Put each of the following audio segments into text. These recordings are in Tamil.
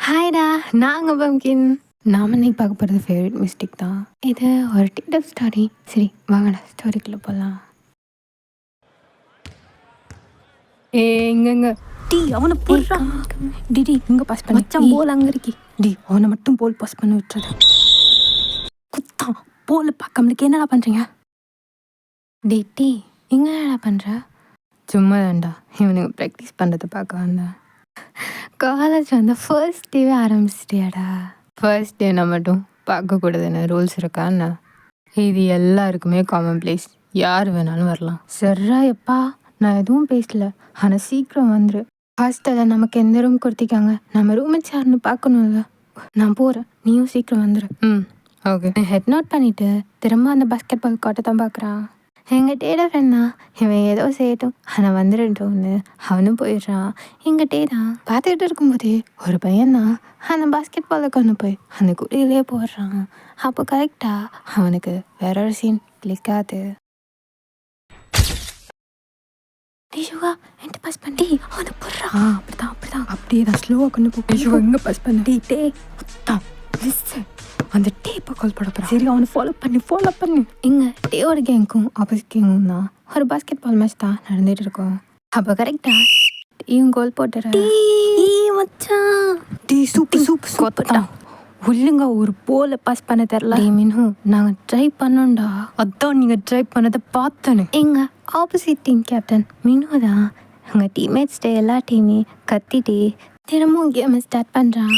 ஹாய்டா, நாங்க பம்கின். நாம இன்னைக்கு பார்க்க போகிறது ஃபேவரட் மிஸ்டேக் தான். இது ஒரு டிக்டாக் ஸ்டோரி. சரி வாங்கடா ஸ்டோரிக்குள்ளே போகலாம். எங்கெங்க டி அவனை போடுறா. டி இங்க பாஸ் பண்ணி மச்சான் போல் அங்கே இருக்கி. டி அவனை மட்டும் போல் பாஸ் பண்ணி விட்டுறது. குத்தான் போல பார்க்காமலுக்கு என்னடா பண்ணுறீங்க? டே என்னடா பண்ணுற? சும்மா தான்டா இவனுக்கு ப்ராக்டிஸ் பண்ணுறதை பார்க்க வந்தேன். காலேஜ் வந்து ஃபர்ஸ்ட் டேவே ஆரம்பிச்சிட்டியாடா? ஃபர்ஸ்ட் டேனா மட்டும் பார்க்கக்கூடாதுன்னு ரூல்ஸ் இருக்கான்னு? இது எல்லாருக்குமே காமன் பிளேஸ், யார் வேணாலும் வரலாம். சரிடா எப்பா, நான் எதுவும் பேசல. ஆனால் சீக்கிரம் வந்துரு. ஹாஸ்டலில் நமக்கு எந்த ரூம் கொடுத்திருக்காங்க, நம்ம ரூம் யாருன்னு பார்க்கணும்ல. நான் போகிறேன், நீயும் சீக்கிரம் வந்துரு. ஓகே. ஹெட் நோட் பண்ணிவிட்டு திரும்ப அந்த பாஸ்கெட் பால் கோட்டை தான் பார்க்குறான். எங்கள் டேட ஃப்ரெண்ட் தான், இவன் ஏதோ செய்யட்டும் ஆனால் வந்துடட்டும்னு அவனும் போயிடுறான். எங்கள் டே தான் பார்த்துக்கிட்டு இருக்கும்போதே ஒரு பையன் தான் அந்த பாஸ்கெட் பாலை கொண்டு போய் அந்த குடியிலே போடுறான். அப்போ கரெக்டாக அவனுக்கு வேற ஒரு சீன் கிளிக் ஆகுது. ஷுகா என்கிட்ட பாஸ் பண்ணி அவனை போடுறான். அப்படிதான் அப்படியே தான் ஸ்லோவாக கொண்டு போய் எங்கே பாஸ் பண்ண. டே அந்த டேப்பை கால் பண்ண போகிறேன். சரி அவனை ஃபாலோ பண்ணி இங்கே டேவோட கேங்க்கும் ஆப்போசிட் கேங்கும் தான் ஒரு பாஸ்கெட் பால் மேட்ச் தான் நடந்துகிட்டு இருக்கோம். அப்போ கரெக்டாக டீயும் கோல் போட்டுற. மச்சான் டீ சூப்பர் தான். ஒழுங்கா ஒரு போல பாஸ் பண்ண தெரில. மீனும் நாங்கள் ட்ரை பண்ணோம்டா. அதான் நீங்கள் ட்ரை பண்ணதை பார்த்தேன்னு. எங்கள் ஆப்போசிட் டீம் கேப்டன் மீனு தான் எங்கள் டீம்மேட்ஸ்டே எல்லா டீமே கத்திட்டு திரும்பவும் கேமை ஸ்டார்ட் பண்ணுறான்.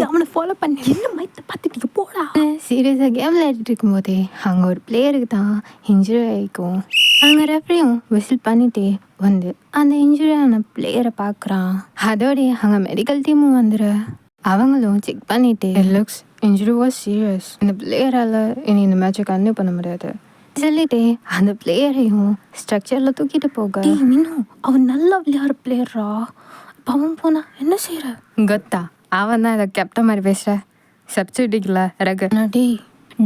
அவனை ஃபாலோ பண்ணி என்ன மைத்தை பார்த்துட்டு போடா. சீரியஸாக கேம் விளையாடிட்டு இருக்கும்போதே அங்கே ஒரு பிளேயருக்கு தான் இன்ஜுரி ஆகிக்கும். அங்கே ரெஃப்ரியும் விசில் பண்ணிட்டே வந்து அந்த இன்ஜுரியான பிளேயரை பார்க்குறான். அதோடைய அங்கே மெடிக்கல் டீமும் வந்துடு. அவங்களும் செக் பண்ணிட்டு லுக்ஸ் இன்ஜுரி வாஸ் சீரியஸ், இந்த பிளேயரால் இனி இந்த மேட்சை கன்டினியூ பண்ண முடியாது சொல்லிட்டு அந்த பிளேயரையும் ஸ்ட்ரக்சரில் தூக்கிட்டு போக. இன்னும் அவன் நல்லா விளையாடுற பிளேயரா, அவன் போனா என்ன செய்யற? கத்தா அவன் தான் இதை கேப்டன் மாதிரி பேசுற. சப்சிடிக்கல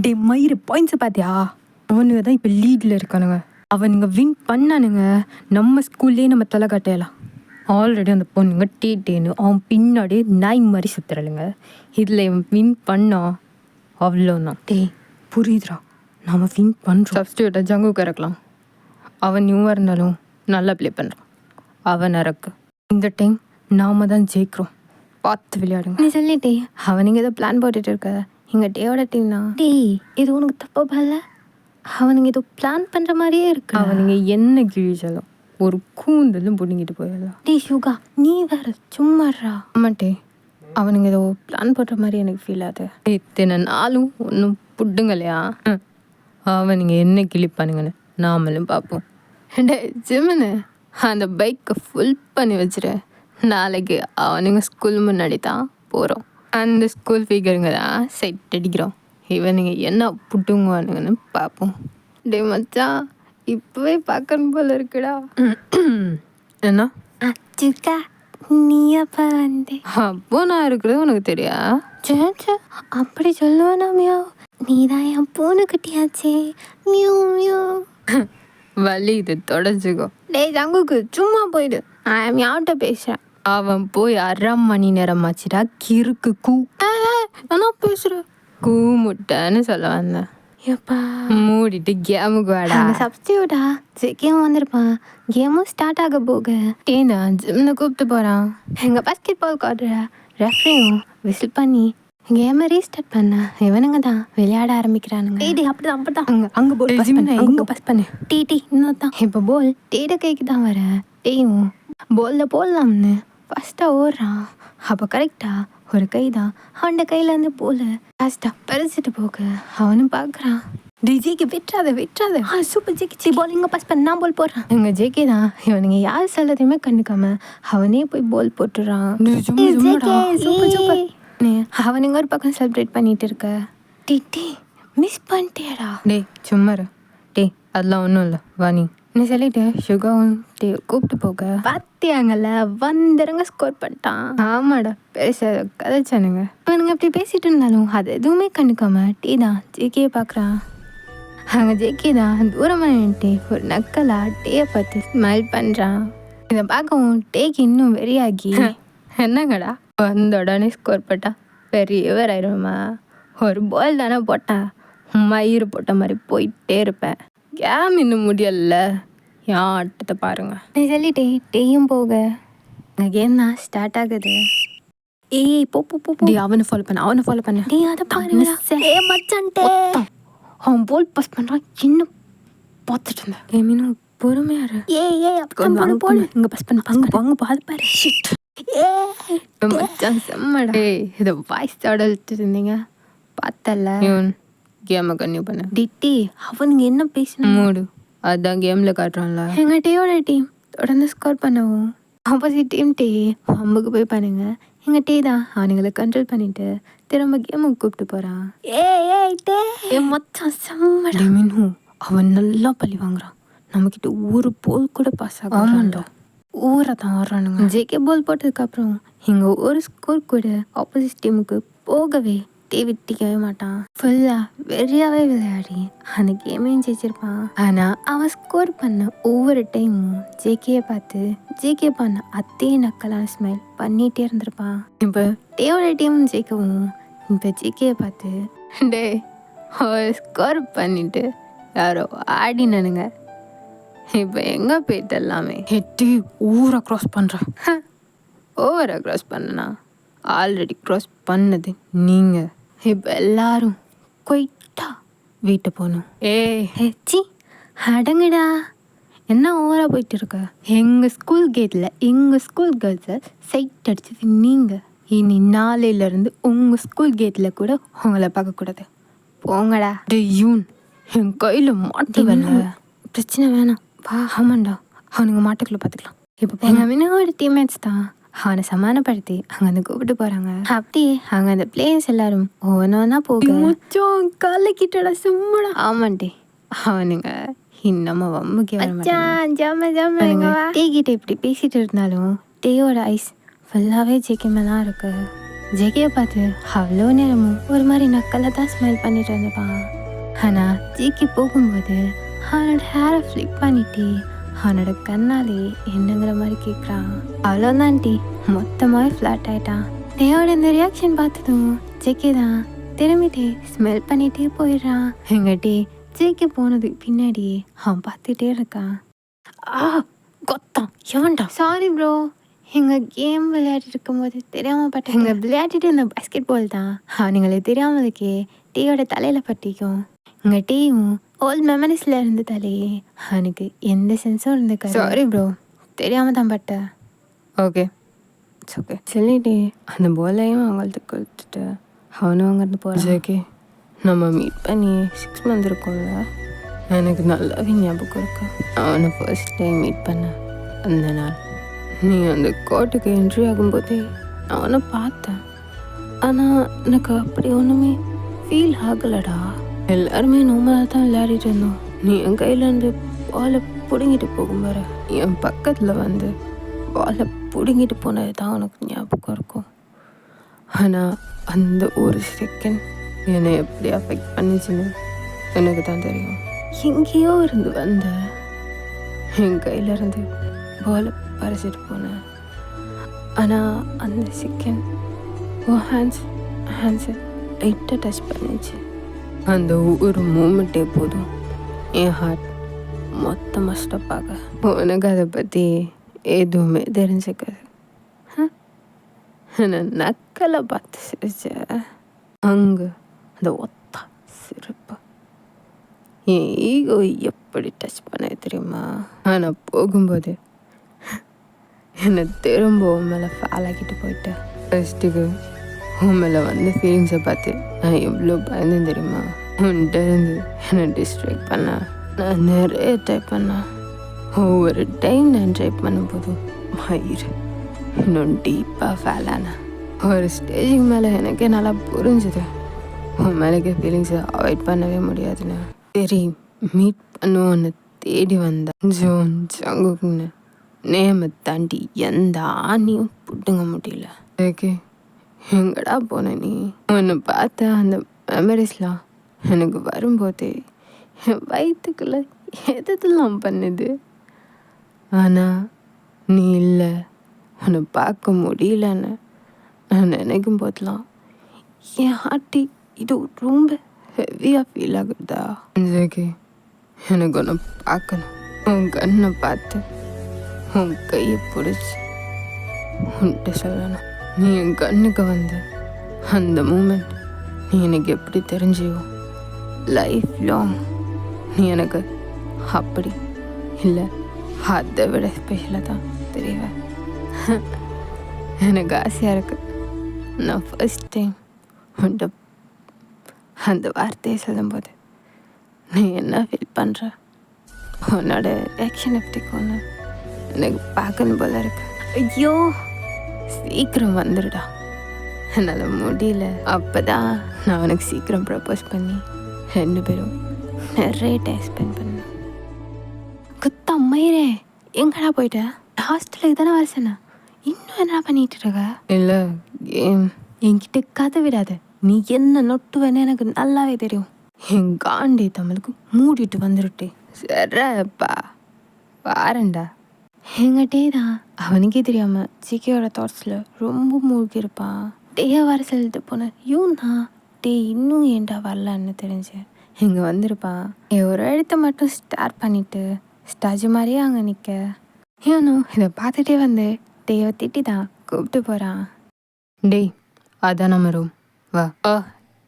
டே மயிறு பாயிண்ட்ஸை பார்த்தியா? அவனுங்க தான் இப்போ லீடில் இருக்கானுங்க. அவனுங்க வின் பண்ணானுங்க நம்ம ஸ்கூல்லேயே நம்ம தலை காட்டையலாம். ஆல்ரெடி அந்த பொண்ணுங்க டேன்னு அவன் பின்னாடியே நாய் மாதிரி சுத்துறாளுங்க. இதில் இவன் வின் பண்ணான் அவ்வளோதான். புரியுதுரா, நாம் வின் பண்ணுறோம். சப்ஸ்டியூட்டை ஜங்குக்கு இறக்கலாம். அவன் நியூவாக இருந்தாலும் நல்லா ப்ளே பண்ணுறான். அவன் இறக்கு. இந்த டைம் நாம தான் ஜெயிக்கிறோம், பார்த்து விளையாடுங்க. நீ சொல்லிட்டே அவனுங்க ஏதோ பிளான் போட்டுட்டு இருக்க. எங்கள் டேவோட டீம் தான். இது உனக்கு தப்பா பல்ல? அவனுங்க ஏதோ பிளான் பண்ணுற மாதிரியே இருக்கு. அவனுங்க என்ன கிழிச்சாலும் ஒரு கூந்தலும் பிடிங்கிட்டு போயிடலாம். ஷுகா நீ வேற சும்மாறா. ஆமாட்டே, அவனுங்க ஏதோ பிளான் போடுற மாதிரி எனக்கு ஃபீல் ஆகுது. இத்தனை நாளும் ஒன்றும் புட்டுங்களையா? அவனுங்க என்ன கிழிப்பானுங்கன்னு நாமளும் பார்ப்போம். ஜிம்முன்னு அந்த பைக்கை ஃபுல் பண்ணி வச்சுரு. நாளைக்கு அவனுங்க ஸ்கூல் முன்னாடி தான் போகிறோம். அந்த ஸ்கூல் ஃபிகருங்க தான் செட் அடிக்கிறோம். இவனுங்க என்ன புட்டுங்குவானுங்கன்னு பார்ப்போம். டே மச்சான், இப்போவே பார்க்கணும் போல இருக்குடா. என்ன அச்சுக்கா நீ அப்போ வந்து அப்போ நான் இருக்கிறது உனக்கு தெரியா? சே அப்படி சொல்லுவானாமியோ. நீ தான் என் பூனை குட்டியாச்சே. Mu mu. வலி இது தொடச்சிக்கோ. ஜங்குக்கு சும்மா போயிடு. நான் யார்கிட்ட பேசுகிறேன். அவன் போய் 1/2 மணி நேரம் ஆச்சுடா. கிறுக்கு கூ நான் பேசுகிறேன். கூ முட்டைன்னு சொல்ல வந்தேன். எப்பா மூடிட்டு கேமுக்கு வாடா. சப்ஸ்டியூட்டா கேம் வந்திருப்பான். கேமும் ஸ்டார்ட் ஆக போக ஏன்னா ஜிம்னு கூப்பிட்டு போகிறான். எங்கள் பாஸ்கெட் பால் காட்டுற ரெஃப்ரியும் விசில் பண்ணி கேமை ரீஸ்டார்ட் பண்ண இவனுங்க தான் விளையாட ஆரம்பிக்கிறானுங்க. அப்படிதான் அங்கே போல் பாஸ் பண்ணு. டி இன்னும் தான் இப்போ போல் டேட கைக்கு தான் வர. டேயும் போலில் போடலாம்னு ஃபஸ்ட்டாக ஓடுறான். அப்போ கரெக்டாக ஒரு கை தான் அவன் கையிலேருந்து போல ஃபாஸ்ட்டாக பறிச்சுட்டு போக அவனும் பார்க்குறான். ஜேகே விட்டுறாத. சூப்பர் ஜேகே பால் இங்கே பாஸ் பண்ண. நான் பால் போடுறான். எங்கள் ஜேகே தான் இவனுங்க யார் சொல்லதையுமே கண்டுக்காம அவனே போய் பால் போட்டுறான். அவனுங்க ஒரு பக்கம் செலிப்ரேட் பண்ணிட்டு இருக்க. டி மிஸ் பண்ணிட்டேடா. சும்மாரு. அதெல்லாம் ஒன்றும் இல்லை, வாணி நீ சொல்லிட்டு ஷுகாவும் கூப்பிட்டு போக பார்த்தியாங்கல்ல வந்துருங்க ஸ்கோர் பண்ணிட்டான். ஆமாடா, பெருசாக கதைச்சானுங்க. அவனுங்க அப்படி பேசிட்டு இருந்தாலும் அது எதுவுமே கண்டுக்காம டீ தான் ஜேகேயை பார்க்குறான். அங்கே ஜேகே தான் தூரமாக நின்றுட்டு ஒரு நக்கலா டேயை பார்த்து ஸ்மைல் பண்ணுறான். இதை பார்க்கவும் டேக்கு இன்னும் வெறியாகி என்னங்கடா வந்த உடனே ஸ்கோர் போட்டா பெரியவர் ஆயிடுமா? ஒரு பால் தானே போட்டா மயிறு போட்ட மாதிரி போயிட்டே இருப்பேன். கேம் இன்னும் முடியல, என் ஆட்டத்தை பாருங்க. நீ சொல்லிட்டே டேயும் போக இந்த கேம் தான் ஸ்டார்ட் ஆகுது. ஏய் போ போ போ டி, அவனை ஃபாலோ பண்ண நீ அதை பாருங்க. அவன் போல் பாஸ் பண்ணுறான், இன்னும் பார்த்துட்டு இருந்தேன். மீனும் பொறுமையா இரு. போடு இங்க பாஸ் பண்ண பங்கு பால் பாரு. ஷிட் மச்சான் செம்மடா. ஏய் இதை வாய்ஸ் தொடர்ட்டு இருந்தீங்க பார்த்தல. இவன் கேமை கன்யூ பண்ண டிட்டி அவனுங்க என்ன பேசின மூடு, அதான் கேம்ல காட்டுறான்ல. எங்கள் டீயோட டீம் தொடர்ந்து ஸ்கோர் பண்ணவும் ஆப்போசிட் டீம் டீ அம்புக்கு போய் பண்ணுங்க. எங்கள் டீ தான் அவனுங்களை கண்ட்ரோல் பண்ணிட்டு திரும்ப கேமுக்கு கூப்பிட்டு போகிறான். ஏ மச்சான் செம்மடா. மீனு அவன் நல்லா பழி வாங்குறான். நம்மக்கிட்ட ஒரு போல் கூட பாஸ் ஆகும். ஆமாண்டா, ஊரை தான் வர்றானுங்க. ஜேகே பால் போட்டதுக்கப்புறம் இங்கே ஒரு ஸ்கோர் கூட ஆப்போசிட் டீமுக்கு போகவே டீ விட்டிக்கவே மாட்டான். ஃபுல்லாக வெறியாகவே விளையாடி அந்த கேமையும் ஜெயிச்சிருப்பான். ஆனால் அவன் ஸ்கோர் பண்ண ஒவ்வொரு டைமும் ஜேகேயை பார்த்து ஜேகே பண்ண அதே நக்கலான ஸ்மைல் பண்ணிகிட்டே இருந்திருப்பான். இப்போ டேயோட டீமும் ஜெயிக்கவும் இப்போ ஜேகேயை பார்த்து டே ஒரு ஸ்கோர் பண்ணிட்டு யாரோ ஆடினானுங்க, இப்போ எங்கே போயிட்டு எல்லாமே ஹெட்டி ஊரை க்ராஸ் பண்ணுறேன். ஓவரை க்ராஸ் பண்ணனா ஆல்ரெடி க்ராஸ் பண்ணது நீங்கள். இப்போ எல்லாரும் கொயிட்டா வீட்டு போகணும். சி அடங்குடா, என்ன ஓவராக போயிட்டு இருக்க? எங்கள் ஸ்கூல் கேட்டில் எங்கள் ஸ்கூல் கேர்ள்ஸை சைட் அடிச்சது நீங்கள். இனி நாளையிலேருந்து உங்கள் ஸ்கூல் கேட்டில் கூட உங்களை பார்க்கக்கூடாது. போங்கடா. டே யூன், என் கையில் மாட்டு வேலை. பிரச்சனை வேணாம் வா. ஆமாண்டா, அவனுங்க மாட்டுக்குள்ளே பார்த்துக்கலாம். இப்போ எங்கள் மினோட டீம்மேட்ஸ் தான் அவனை சமாதானப்படுத்தி அங்கேருந்து கூப்பிட்டு போகிறாங்க. அப்படியே அங்கே அந்த பிளேயர்ஸ் எல்லாரும் ஒவ்வொன்றா போக காலைக்கிட்டடா சும்மாடா. ஆமாண்டி அவனுங்க இன்னமும் வம்புக்கு வர மாட்டாங்க. டீ கிட்ட இப்படி பேசிட்டு இருந்தாலும் டேயோட ஐஸ் ஃபுல்லாகவே ஜேகே மேலாம் இருக்கு. ஜேகேயை பார்த்து அவ்வளோ நேரமும் ஒரு மாதிரி நக்கலை தான் ஸ்மெல் பண்ணிட்டு இருந்துப்பான். ஆனால் ஜேகே போகும்போது அவனோட ஹேரை ஃப்ளிக் பண்ணிட்டு அவனோட கண்ணாலே என்னங்கிற மாதிரி கேட்குறான். அவ்வளோதான் டீ மொத்தமாகவே ஃப்ளாட் ஆகிட்டான். டேயோட இந்த ரியாக்ஷன் பார்த்ததும் ஜேகே தான் திரும்பிட்டே ஸ்மெல் பண்ணிகிட்டே போயிடுறான். எங்கள் டீ ஜேகே போனதுக்கு பின்னாடி அவன் பார்த்துட்டே இருக்கான். கொத்தான் எவன்டா? சாரி ப்ரோ, எங்கள் கேம் விளையாடிட்டு இருக்கும்போது தெரியாமல் பட்ட எங்கள் விளையாடிட்டு இருந்த பாஸ்கெட் பால் தான் அவனுங்களை தெரியாமலுக்கே டீயோட தலையில் பட்டிக்கும். எங்கள் டீயும் ஓல்ட் மெமரிஸில் இருந்ததாலே அவனுக்கு எந்த சென்ஸும் இருந்துக்கா. சாரி ப்ரோ, தெரியாமல் தான் பட்ட. Okay it's okay. சொல்லிட்டு அந்த பாலையும் அவங்கள்ட்ட கொடுத்துட்டு அவனும் அங்கேருந்து போகிறான். ஓகே, நம்ம மீட் பண்ணி 6 months இருக்கோம்ல, எனக்கு நல்லாவே ஞாபகம் இருக்கு. அவனை ஃபர்ஸ்ட் டைம் மீட் பண்ண அந்த நாள். நீ அந்த கோர்ட்டுக்கு என்ட்ரி ஆகும்போதே அவனை பார்த்தேன். ஆனால் எனக்கு அப்படி ஒன்றுமே ஃபீல் ஆகலடா. எல்லாருமே நார்மலாக தான் விளையாடிட்டு இருந்தோம். நீ என் கையிலேருந்து பாலை பிடுங்கிட்டு போகும் பாரு, என் பக்கத்தில் வந்து பாலை பிடுங்கிட்டு போனது தான் உனக்கு ஞாபகம் இருக்கும். ஆனால் அந்த ஒரு செகண்ட் என்னை எப்படி அஃபெக்ட் பண்ணிச்சுன்னு எனக்கு தான் தெரியும். எங்கேயோ இருந்து வந்த என் கையிலேருந்து பாலை பறிச்சிட்டு போனேன். ஆனால் அந்த செகண்ட் உன் ஹேண்ட்ஸை லைட்டாக டச் பண்ணிச்சு. அந்த ஒரு மூமெண்ட்டே போதும் என் ஹார்ட் மொத்தமாக ஸ்டப் ஆக. உனக்கு அதை பற்றி எதுவுமே தெரிஞ்சுக்காது. நான் நக்கலை பார்த்து சிரிச்ச அங்கே அந்த ஒத்தா சிரிப்பா என் ஈகோ எப்படி டச் பண்ண தெரியுமா? ஆனால் போகும்போது என்னை திரும்ப உன் மேலே ஃபேல் ஆக்கிட்டு போயிட்டேன். ஃபஸ்ட்டுக்கு உன் மேலே வந்த ஃபீலிங்ஸை பார்த்து நான் எவ்வளோ பயந்தேன் தெரியுமா? உன்கிட்ட இருந்து என்னை டிஸ்ட்ராக்ட் பண்ண நான் நிறைய ட்ரை பண்ணேன். ஒவ்வொரு டைம் நான் ட்ரை பண்ணும்போதும் மயிறு இன்னும் டீப்பாக ஃபேல் ஆனேன். ஒரு ஸ்டேஜுக்கு மேலே எனக்கே நல்லா புரிஞ்சுது உன் மேலே ஃபீலிங்ஸை அவாய்ட் பண்ணவே முடியாதுன்னு. சரி மீட் பண்ணுவோன்னு தேடி வந்தேன். ஜோன் ஜங்குக்குன்னு நேமை தாண்டி எந்த ஆணியும் பிடுங்க முடியல. ஓகே, எங்கடா போன நீ? உன்னை பார்த்த அந்த மெமரிஸ்லாம் எனக்கு வரும்போதே என் வயிற்றுக்குள்ள எதெல்லாம் பண்ணுது. ஆனால் நீ இல்லை, உன்னை பார்க்க முடியலன்னு நான் நினைக்கும் போதெல்லாம் என் ஹார்ட்டி இது ரொம்ப ஹெவியாக ஃபீல் ஆகுதா. ஜெகி, எனக்கு உன்னை பார்க்கணும். உன் கண்ணை பார்த்து உன் கையை பிடிச்சி உன்கிட்ட சொல்லணும். நீ என் கண்ணுக்கு வந்த அந்த மூமெண்ட் நீ எனக்கு எப்படி தெரிஞ்சியோ லைஃப் லாங் நீ எனக்கு அப்படி இல்லை அதை விட ஸ்பெஷலாக தான் தெரியவேன். எனக்கு ஆசையாக இருக்கு. நான் ஃபர்ஸ்ட் டைம் உன்கிட்ட அந்த வார்த்தையை சொல்லும்போது நீ என்ன ஃபீல் பண்ணுற, உன்னோட ரியாக்ஷன் எப்படி கொண்டு எனக்கு பார்க்கணும் போல இருக்கு. ஐயோ சீக்கிரம் வந்துடுடா, என்னால் முடியல. அப்போ தான் நான் உனக்கு சீக்கிரம் ப்ரப்போஸ் பண்ணி 2 பேரும் நிறைய டைம் ஸ்பெண்ட் பண்ணேன். குத்த அம்மையரே, எங்கடா போயிட்ட? ஹாஸ்டலுக்கு தானே வர சொன்ன, இன்னும் என்ன பண்ணிட்டு இருக்க? இல்லை கேம். என்கிட்ட கதை விடாத. நீ என்ன நொட்டுவேன்னு எனக்கு நல்லாவே தெரியும். என் காண்டி தமிழுக்கு மூடிட்டு வந்துருட்டே. சரிப்பா வாரண்டா. எங்கிட்டே தான் அவனுக்கே தெரியாமல் சிக்கியோட தாட்ஸில் ரொம்ப மூழ்கி இருப்பான். டேயா வர சொல்லிட்டு போனேன். யூனா டே இன்னும் ஏன்டா வரலான்னு தெரிஞ்சேன். இங்கே வந்திருப்பான். ஒரு எழுத்தை மட்டும் ஸ்டார்ட் பண்ணிவிட்டு ஸ்டாஜு மாதிரியே அங்கே நிற்க. ஏனும் இதை பார்த்துட்டே வந்து டேவை திட்டி தான் கூப்பிட்டு போகிறான். டேய் அதான் நம்ம ரூம், வா.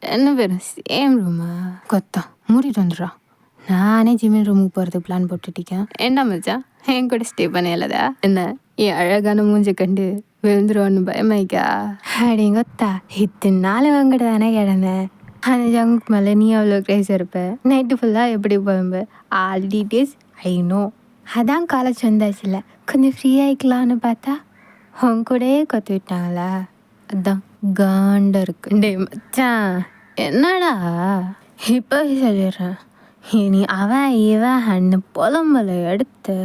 என்ன பேரும் சேம் ரூமா? கொத்தா மூடிட்டு வந்துடுறான். நானே ஜிம்மின் ரூமுக்கு போகிறதுக்கு பிளான் போட்டுட்டிருக்கேன். என்ன மச்சான் என் கூட ஸ்டே பண்ணலதா? என்ன என் அழகான மூஞ்சை கண்டு விழுந்துருவான்னு பயமாயிக்கா? அப்படிங்கொத்தா இத்தனை நாள் வாங்கிட்டு தானே கிடந்தேன். அந்த ஜங்குக்கு மேலே நீ அவ்வளோ கிரேஸ் இருப்ப. நைட்டு ஃபுல்லாக எப்படி போகும்ப? All details I know. அதான் காலேஜ் வந்தாச்சுல, கொஞ்சம் ஃப்ரீ ஆகிக்கலான்னு பார்த்தா உன் கூடயே கொத்து விட்டாங்களா? அதான் காண்டா இருக்கு. டே மச்சான் என்னடா இப்போ சொல்லிடுறேன். இனி அவன் இவன் அண்ணு புலம்பலை எடுத்து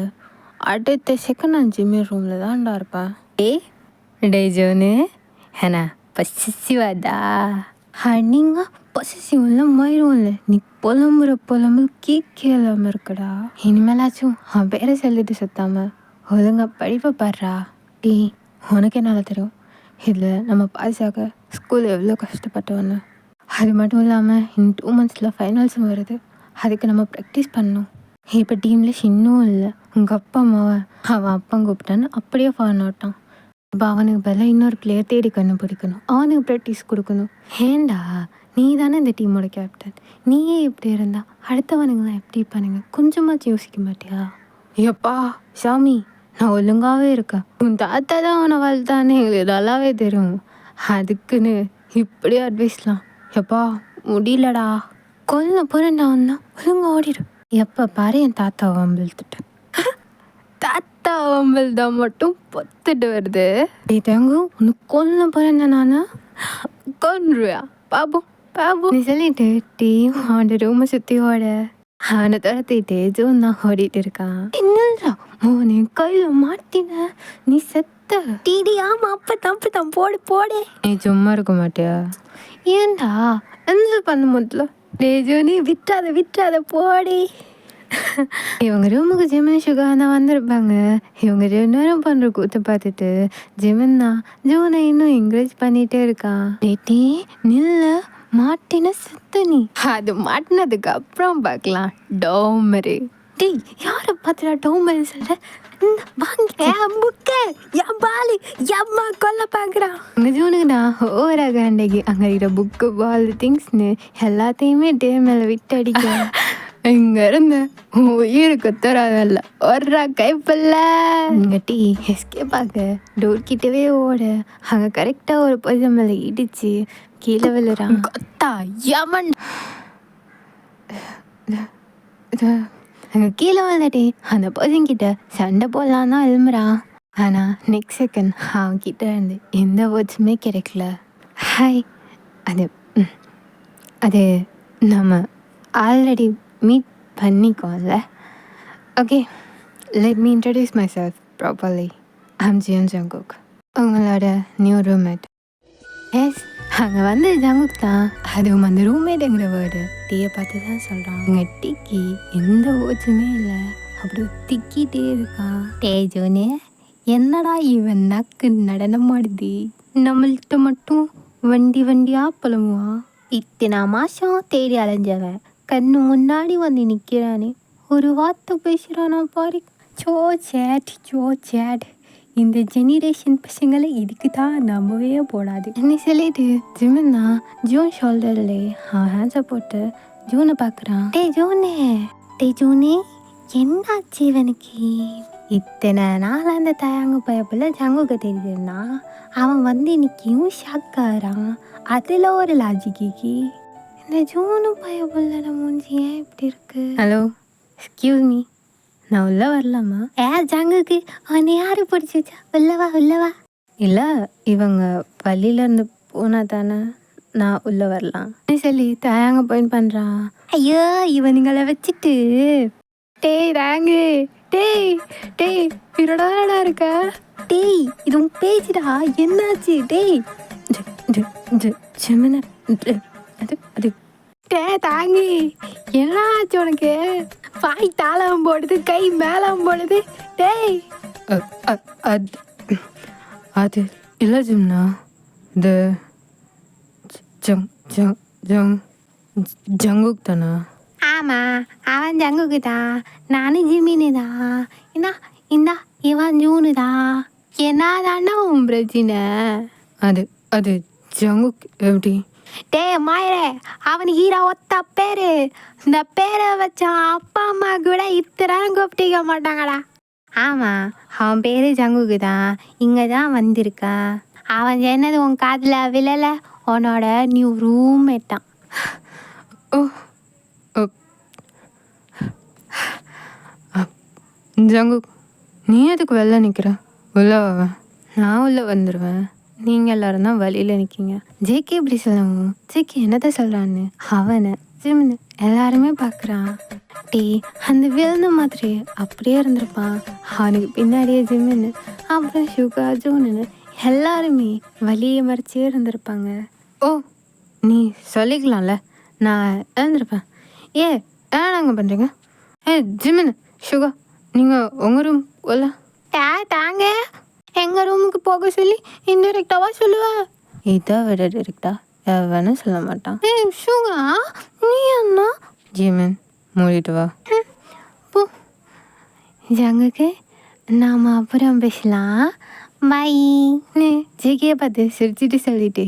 அடுத்த செகண்ட் நான் ஜிம்மி ரூமில் தான்டா இருப்பேன். டே ஜோனு ஏண்ணா பசிவாதா? நீங்க பொசிசிவ்ல மயிரும்ல. நீ புலம்புற புலம்பு கேட்கலாம இருக்குடா. இனிமேலாச்சும் அவன் பேரை சொல்லிட்டு சுத்தாம ஒழுங்கா படிப்பை பாடுறா. டீ உனக்கு என்னால் தெரியும் இதில் நம்ம பாஸாக ஸ்கூல் எவ்வளோ கஷ்டப்பட்டோன்னு. அது மட்டும் இல்லாமல் இன் 2 monthஸில் ஃபைனல்ஸும் வருது. அதுக்கு நம்ம ப்ராக்டிஸ் பண்ணணும். இப்போ டீமில் இன்னும் இல்லை. உங்கள் அப்பா அம்மாவை அவன் அப்பா கூப்பிட்டான்னு அப்படியே ஃபான் ஆட்டான். இப்போ அவனுக்கு பதிலாக இன்னொரு பிளேயர் தேடி கண்டுபிடிக்கணும். அவனுக்கு ப்ராக்டிஸ் கொடுக்கணும். ஏண்டா நீ தானே இந்த டீமோட கேப்டன். நீயே இப்படி இருந்தா அடுத்தவனுங்களாம் எப்படி பண்ணுங்க? கொஞ்சமாச்சும் யோசிக்க மாட்டியா? ஏப்பா சாமி, நான் ஒழுங்காகவே இருக்கேன். உன் தாத்தா தான் அவனை வளர்த்தானே எங்களுக்கு நல்லாவே தெரியும். அதுக்குன்னு இப்படி அட்வைஸ்லாம் எப்பா முடியலடா. கொல்ல போகிறேன்டா வந்தா ஒழுங்கா ஓடிடும். எப்போ பாரு என் தாத்தாவை வம்பிழுத்துட்டு தாத்தா வம்பில் தான் மட்டும் பொத்துட்டு வருது. டே தேங்கு உனக்கு கொல்ல போகிறேன் நானா? கொன்றுயா பாபு பாபு நீ சொல்லிட்டு டீம் அவன் ரூமை சுற்றி ஓட அவனை துரத்திட்டு ஜூன் தான் ஓடிட்டு இருக்கான். என்னடா மோனே கையில் மாட்டின நீ செத்த டீடி? ஆமா அப்பதான் போடு போடே. நீ சும்மா இருக்க மாட்டியா? ஏன்டா என்ஜாய் பண்ண முடியல? டே ஜோனி விட்டுறாத போடி. இவங்க ரூமுக்கு ஜிமின் சுகர் தான் வந்திருப்பாங்க. இவங்க 2 நேரம் பண்ணுற கூத்த பார்த்துட்டு ஜிமின் தான் ஜூனை இன்னும் என்கரேஜ் பண்ணிகிட்டே இருக்கான். டேட்டி நில்ல மாட்டின செத்த நீ. அது மாட்டினதுக்கு அப்புறம் பார்க்கலாம் டோமரு. டீ யாரை பார்த்துடா டோமரு சொல்கிற? வாங்க புக்க என் பாலு எம்மா கொல்ல பார்க்குறான். அங்கே ஜூனுக்கு தான் ஓவராக அன்றைக்கு அங்கே இருக்கிற புக்கு பால் திங்ஸ்னு எல்லாத்தையுமே டே மேலே விட்டு அடிக்க. இங்க இருந்து உயிருக்கு தராதல்ல ஒரு கைப்பில்ல. இங்க டீ எஸ்கேப் ஆக டோர் கிட்டவே ஓட அங்கே கரெக்டாக ஒரு பொசிஷன் மேலே இடிச்சு கீழே விழுறான். கொத்தா யமன் அங்கே கீழே விழுந்தாட்டி அந்த பொசிஷன் கிட்ட சண்டை போடலாம் தான் எழும்புறான். ஆனால் நெக்ஸ்ட் செகண்ட் அவன் கிட்ட இருந்து எந்த வேர்ட்ஸுமே கிடைக்கல. ஹாய் அது நம்ம ஆல்ரெடி மீட் பண்ணிக்கோம்ல. Okay let me introduce myself properly. I'm Jeon Jungkook, உங்களோட நியூ ரூம்மேட். எஸ் அங்கே வந்து ஜங்குக் தான். அதுவும் அந்த ரூம்மேட்டுங்கிற வேர்டு டீயை பார்த்து தான் சொல்கிறான். அங்கே டீக்கு எந்த வேர்ட்ஸுமே இல்லை, அப்படி திக்கிட்டே இருக்கான். டே ஜோனே என்னடா இவன் நக்கு நடனம் ஆடுது, நம்மள்கிட்ட மட்டும் வண்டி வண்டியாக புலம்புவா. இத்தனை மாதம் தேடி அலைஞ்சவன் கண்ணு முன்னாடி வந்து நிற்கிறானே, ஒரு வார்த்தை பேசுகிறானா பாரு. So sad. இந்த ஜெனிரேஷன் பசங்களை இதுக்கு தான் நம்பவே போடாது. என்ன சொல்லிட்டு ஜிமின்னா ஜூன் ஷோல்டர்ல அவன் ஹேண்ட்ஸை போட்டு ஜூனை பார்க்குறான். டே ஜூனே என்னாச்சு இவனுக்கு? இத்தனை நாள் அந்த தயாங்க பயப்புல ஜங்குக்கு தெரியுதுன்னா அவன் வந்து இன்னைக்கும் ஷாக் ஆகிறான். அதில் ஒரு லாஜிக்கு இந்த ஜூனு பயப்புள்ள மூஞ்சி ஏன் இப்படி இருக்கு? ஹலோ, எக்ஸ்கியூஸ் மீ, நான் உள்ளே வரலாமா? ஜங்குக்கு அவனை யாரு பிடிச்சிச்சா? உள்ளவா. இல்லை, இவங்க பள்ளியிலேருந்து போனா தானே நான் உள்ளே வரலாம் சொல்லி தயாங்க பாயிண்ட் பண்ணுறான். ஐயோ, இவனுங்களை வச்சுட்டு டேய் விரடாடா இருக்க. டேய், இது உன் பேச்சுடா, என்னாச்சு? ஜெமின அது தாங்கி என்ன ஆச்சு உனக்கு? வாய் தாளம் போடுது, கை மேலம் போடுது. டேய், அது இல்லை ஜிம்னா, இந்த ஜங்குக் தானா? ஆமாம், அவன் ஜங்குக்கு தான், நானும் ஜிமினு தான். இந்தா இவன் ஜூனு தான். என்னதாண்டா உன் பிரச்சனை? அது ஜங்குக் எப்படி? டேய் மாயரே, அவன் ஹீரா ஒத்த பேரு. இந்த பேரை வச்சான் அப்பா அம்மா கூட இத்தனை கூப்பிட்டிக்க மாட்டாங்கடா. ஆமாம், அவன் பேர் ஜங்குக்கு தான். இங்கே தான் வந்திருக்கான். அவன் சொன்னது உன் காதில் விழலை, உன்னோட நியூ ரூம்மேட் தான். ஜங்குக், நீ எதுக்கு வெளில நிற்கிற? உள்ளே வாவேன். நான் உள்ளே வந்துடுவேன். நீங்கள் எல்லாரும் தான் வழியில் நிற்கிங்க. ஜேகே இப்படி சொல்லவும் ஜேகே என்னத்தை சொல்கிறான்னு அவனை ஜிம்னு எல்லாருமே பார்க்குறான். அந்த விழுந்த மாதிரி அப்படியே இருந்திருப்பான். அவனுக்கு பின்னாடியே ஜிம்முன்னு, அப்புறம் சுகா ஜூன்னு எல்லாருமே வழியை மறைச்சே இருந்திருப்பாங்க. ஓ, நீ சொல்லிக்கலாம்ல, நான் எழுந்திருப்பேன். நாங்கள் பண்ணுறீங்க? ஜிம்முன்னு சுகா, நீங்கள் உங்கள் ரூம் போல தாங்க எங்கள் ரூமுக்கு போக சொல்லி இன்டெரக்டாவா சொல்லுவேன். இதை விட டிரெக்டா வேணும் சொல்ல மாட்டான். சுகா, நீ என்ன? ஜிமின், மூடிட்டு வா. போ ஜங்குக்கு, நாம் அப்புறம் பேசலாம், பைன்னு ஜிகியை பார்த்து சிரிச்சுட்டு சொல்லிட்டு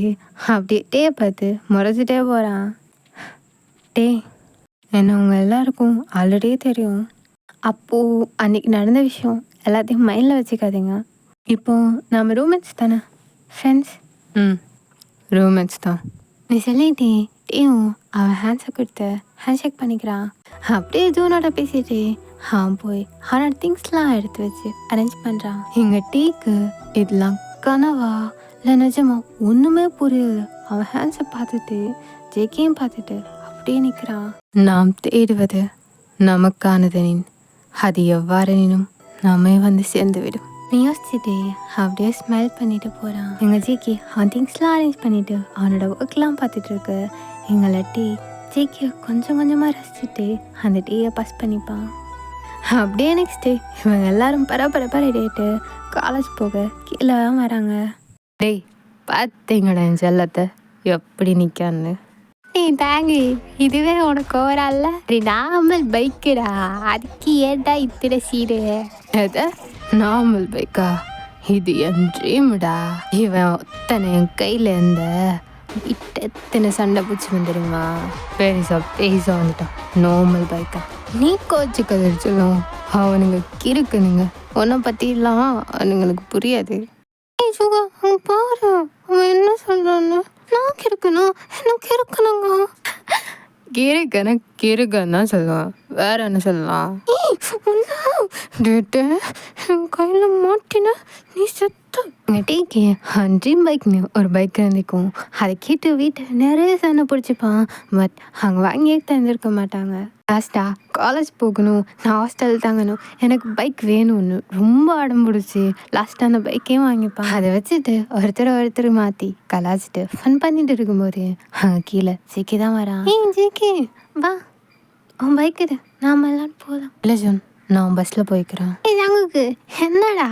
அப்படியே பார்த்து முறைச்சிட்டே போகிறான். என்ன உங்கள் எல்லாருக்கும் ஆல்ரெடியே தெரியும். அப்போது அன்றைக்கி நடந்த விஷயம் எல்லாத்தையும் மைண்டில் வச்சுக்காதீங்க. இப்போது நம்ம ரூம்மேட்ஸ் தானே, ஃப்ரெண்ட்ஸ். ரூம்மேட்ஸ் தான். நீ சொல்லிட்டே அவன் ஹேண்ட்ஸை கொடுத்து ஹேண்ட்ஷேக் பண்ணிக்கிறான். அப்படியே ஜூனோட பேசிட்டு அவன் போய் அவனோட திங்ஸ்லாம் எடுத்து வச்சு அரேஞ்ச் பண்ணுறான். எங்கள் டீக்கு இதெல்லாம் கனவா இல்லை நிஜமா ஒன்றுமே புரியல. அவன் ஹேண்ட்ஸை பார்த்துட்டு ஜேக்கையும் பார்த்துட்டு அப்படியே நிற்கிறான். நாம் தேடுவது நமக்கானதெனின் அது எவ்வாறெனினும் நம்மை வந்து சேர்ந்து விடும். நீ யோசிச்சுட்டு அப்படியே ஸ்மைல் பண்ணிட்டு போகிறான். எங்கள் ஜேகே அவன் திங்ஸ்லாம் அரேஞ்ச் பண்ணிட்டு அவனோட ஒர்க்லாம் பார்த்துட்டு இருக்கு. எங்களை ஜேகே கொஞ்சம் கொஞ்சமாக ரசிச்சுட்டு அந்த டீயை பாஸ் பண்ணிப்பான். அப்படியே நெக்ஸ்ட் டே இவங்க எல்லாரும் பரபரப்பாக ரெடியாகிட்டு காலேஜ் போக கீழே தான் வராங்க. பார்த்தீங்கடா என் செல்லத்தை எப்படி நிற்கான்னு. தேங்கு, இதுவே உனக்கு ஓவரால நார்மல் பைக்குடா, அதுக்கு ஏன்டா இத்தனை சீடு? எதை நார்மல் பைக்கா? இது என் ட்ரீம்டா. இவன் ஒத்தனை என் கையில் இருந்த எத்தனை சண்டை பூச்சி வந்துடுமா? பேசா வந்துட்டான். நார்மல் பைக்கா? நீ கோச்சு கதிர்ச்சலும் அவனுங்க கிறுக்குனுங்க. உன்னை பற்றிலாம் அவனுங்களுக்கு புரியாது. பாரு அவன் என்ன சொல்றான்னு. நான் கிறுக்கணும், எனக்கு இருக்கணுங்க. கிறுக்கன்னு தான் சொல்லுவான், வேற என்ன சொல்லலாம்? என் கையில் மாட்டின நீ செத்த. டீக்கே ட்ரீம் பைக்னு ஒரு பைக் இருந்திருக்கும். அதை கேட்டு வீட்டில் நிறைய சண்டை பிடிச்சிப்பான். பட் அங்கே வாங்கியே தந்துருக்க மாட்டாங்க. லாஸ்ட்டாக காலேஜ் போகணும், நான் ஹாஸ்டல் தாங்கணும், எனக்கு பைக் வேணும்னு ரொம்ப அடம் பிடிச்சி லாஸ்ட்டாக அந்த பைக்கையும் வாங்கிப்பான். அதை வச்சுட்டு ஒருத்தர் மாற்றி கலாச்சிட்டு ஃபன் பண்ணிட்டு இருக்கும்போது அங்கே கீழே ஜேகே தான் வரான். ஜேகே வா, உன் பைக் இது, நாம எல்லாம் போகலாம். இல்லை ஜோன், நான் பஸ்ஸில் போய்க்கிறேன். தங்குக்கு என்னடா